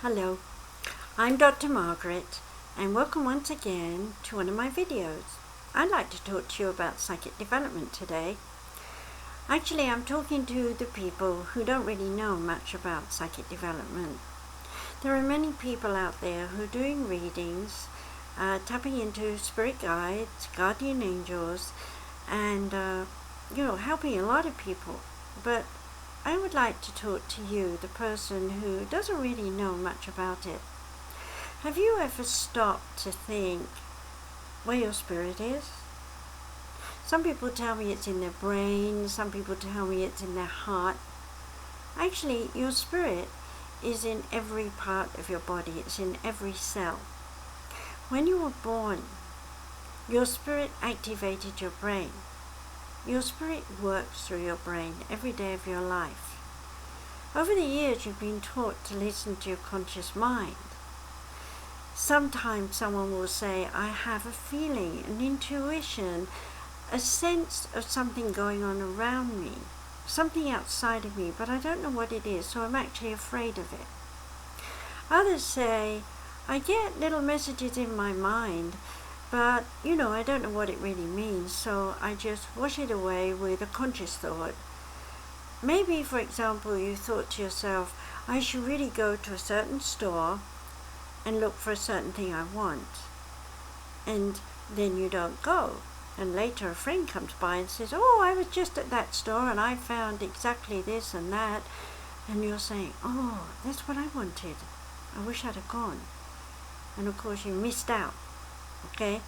Hello, I'm Dr. Margaret and welcome once again to one of my videos. I'd like to talk to you about psychic development today. Actually, I'm talking to the people who don't really know much about psychic development. There are many people out there who are doing readings, tapping into spirit guides, guardian angels, and helping a lot of people. But I would like to talk to you, the person who doesn't really know much about it. Have you ever stopped to think where your spirit is? Some people tell me it's in their brain, some people tell me it's in their heart. Actually, your spirit is in every part of your body, it's in every cell. When you were born, your spirit activated your brain. Your spirit works through your brain every day of your life. Over the years, you've been taught to listen to your conscious mind. Sometimes someone will say, I have a feeling, an intuition, a sense of something going on around me, something outside of me, but I don't know what it is, so I'm actually afraid of it. Others say, I get little messages in my mind, but, I don't know what it really means, so I just wash it away with a conscious thought. Maybe, for example, you thought to yourself, I should really go to a certain store and look for a certain thing I want. And then you don't go. And later a friend comes by and says, oh, I was just at that store and I found exactly this and that. And you're saying, oh, that's what I wanted. I wish I'd have gone. And of course you missed out. Okay,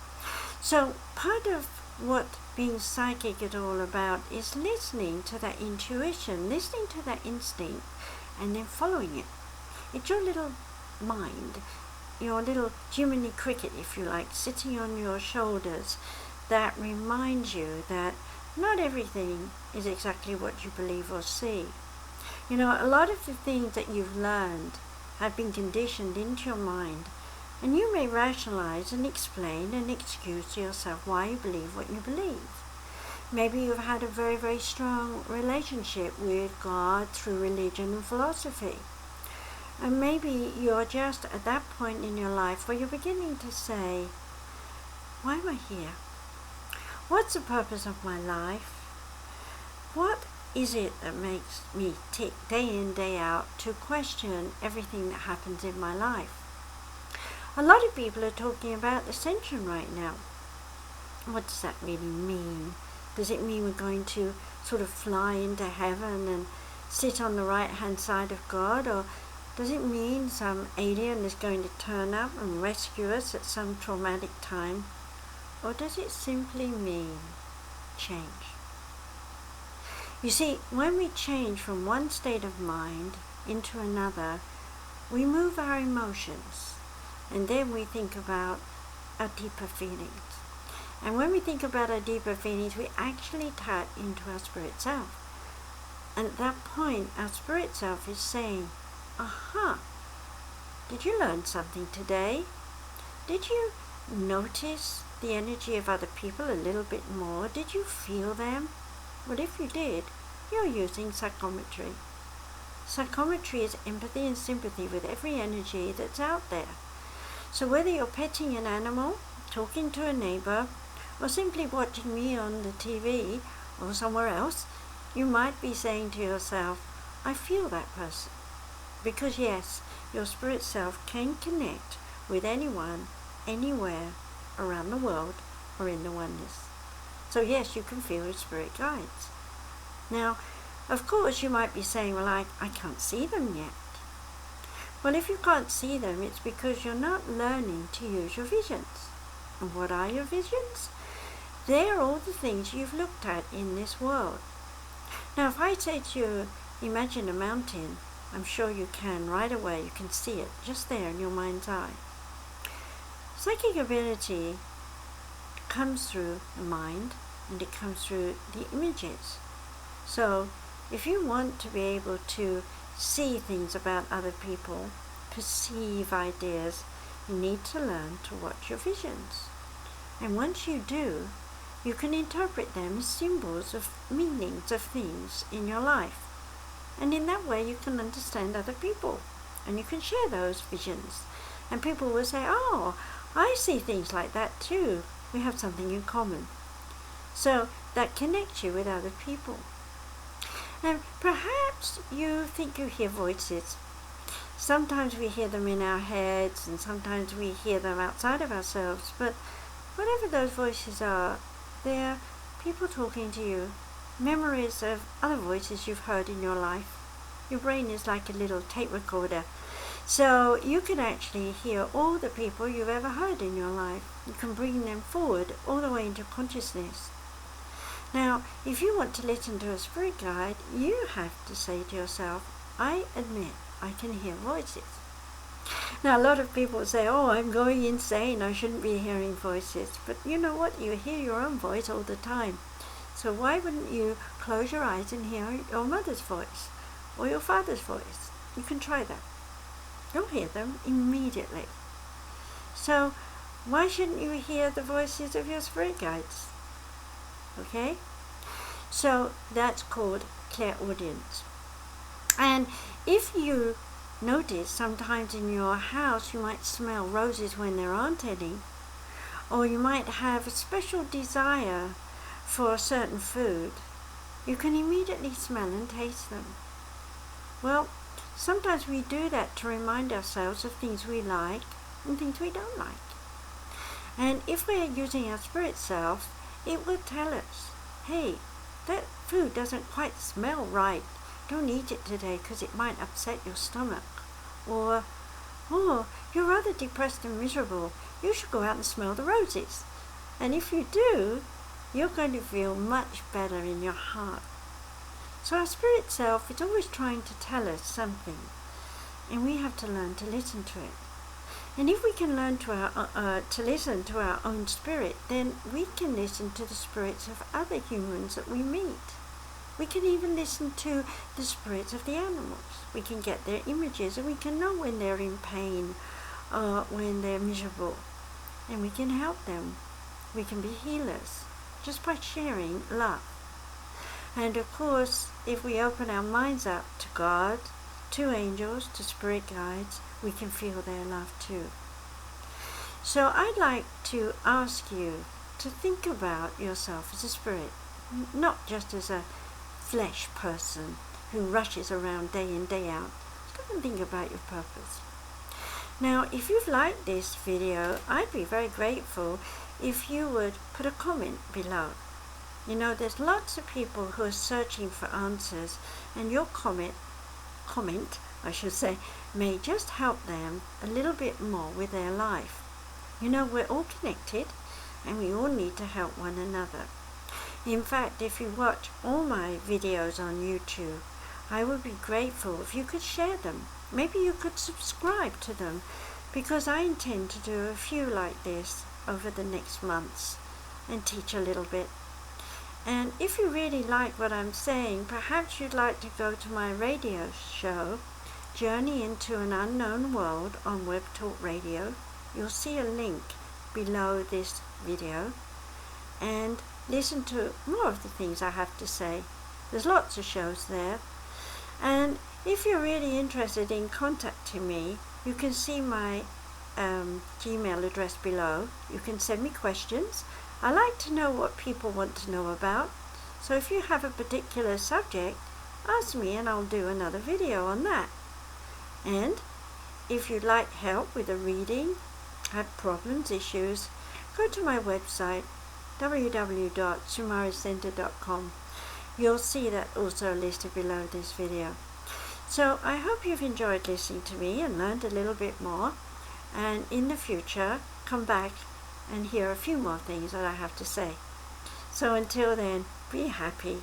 so part of what being psychic is all about is listening to that intuition, listening to that instinct, and then following it. It's your little mind, your little Jiminy Cricket, if you like, sitting on your shoulders that reminds you that not everything is exactly what you believe or see. A lot of the things that you've learned have been conditioned into your mind. And you may rationalize and explain and excuse to yourself why you believe what you believe. Maybe you've had a very, very strong relationship with God through religion and philosophy. And maybe you're just at that point in your life where you're beginning to say, why am I here? What's the purpose of my life? What is it that makes me tick day in, day out to question everything that happens in my life? A lot of people are talking about Ascension right now. What does that really mean? Does it mean we're going to sort of fly into heaven and sit on the right-hand side of God? Or does it mean some alien is going to turn up and rescue us at some traumatic time? Or does it simply mean change? You see, when we change from one state of mind into another, we move our emotions. And then we think about our deeper feelings. And when we think about our deeper feelings, we actually tap into our spirit self. And at that point, our spirit self is saying, aha, did you learn something today? Did you notice the energy of other people a little bit more? Did you feel them? Well, if you did, you're using psychometry. Psychometry is empathy and sympathy with every energy that's out there. So whether you're petting an animal, talking to a neighbor, or simply watching me on the TV or somewhere else, you might be saying to yourself, I feel that person. Because yes, your spirit self can connect with anyone, anywhere, around the world, or in the oneness. So yes, you can feel your spirit guides. Now, of course, you might be saying, well, I can't see them yet. Well, if you can't see them, it's because you're not learning to use your visions. And what are your visions? They're all the things you've looked at in this world. Now, if I say to you, imagine a mountain, I'm sure you can right away. You can see it just there in your mind's eye. Psychic ability comes through the mind, and it comes through the images. So, if you want to be able to see things about other people, perceive ideas, you need to learn to watch your visions. And once you do, you can interpret them as symbols of meanings of things in your life. And in that way you can understand other people. and you can share those visions. And people will say, oh, I see things like that too. We have something in common. So that connects you with other people. And perhaps you think you hear voices. Sometimes we hear them in our heads, and sometimes we hear them outside of ourselves. But whatever those voices are, they're people talking to you. Memories of other voices you've heard in your life. Your brain is like a little tape recorder. So you can actually hear all the people you've ever heard in your life. You can bring them forward all the way into consciousness. Now, if you want to listen to a spirit guide, you have to say to yourself, I admit I can hear voices. Now, a lot of people say, oh, I'm going insane, I shouldn't be hearing voices. But you know what? You hear your own voice all the time. So why wouldn't you close your eyes and hear your mother's voice or your father's voice? You can try that. You'll hear them immediately. So why shouldn't you hear the voices of your spirit guides? Okay? So that's called clairaudience. And if you notice sometimes in your house you might smell roses when there aren't any, or you might have a special desire for a certain food, you can immediately smell and taste them. Well, sometimes we do that to remind ourselves of things we like and things we don't like. And if we're using our spirit self, it will tell us, hey, that food doesn't quite smell right. Don't eat it today because it might upset your stomach. Or, oh, you're rather depressed and miserable. You should go out and smell the roses. And if you do, you're going to feel much better in your heart. So our spirit self is always trying to tell us something, and we have to learn to listen to it. And if we can learn to listen to our own spirit, then we can listen to the spirits of other humans that we meet. We can even listen to the spirits of the animals. We can get their images, and we can know when they're in pain or when they're miserable. And we can help them. We can be healers just by sharing love. And of course, if we open our minds up to God, to angels, to spirit guides, we can feel their love too. So I'd like to ask you to think about yourself as a spirit, not just as a flesh person who rushes around day in, day out. Stop and think about your purpose. Now, if you've liked this video, I'd be very grateful if you would put a comment below. You know, there's lots of people who are searching for answers, and your comment, may just help them a little bit more with their life. You know, we're all connected, and we all need to help one another. In fact, if you watch all my videos on YouTube, I would be grateful if you could share them. Maybe you could subscribe to them, because I intend to do a few like this over the next months and teach a little bit. And if you really like what I'm saying, perhaps you'd like to go to my radio show, Journey into an Unknown World, on Web Talk Radio. You'll see a link below this video, and listen to more of the things I have to say. There's lots of shows there. And if you're really interested in contacting me, you can see my Gmail address below. You can send me questions. I like to know what people want to know about. So if you have a particular subject, ask me and I'll do another video on that. And if you'd like help with a reading, have problems, issues, go to my website, www.sumaricenter.com. You'll see that also listed below this video. So I hope you've enjoyed listening to me and learned a little bit more. And in the future, come back and hear a few more things that I have to say. So until then, be happy,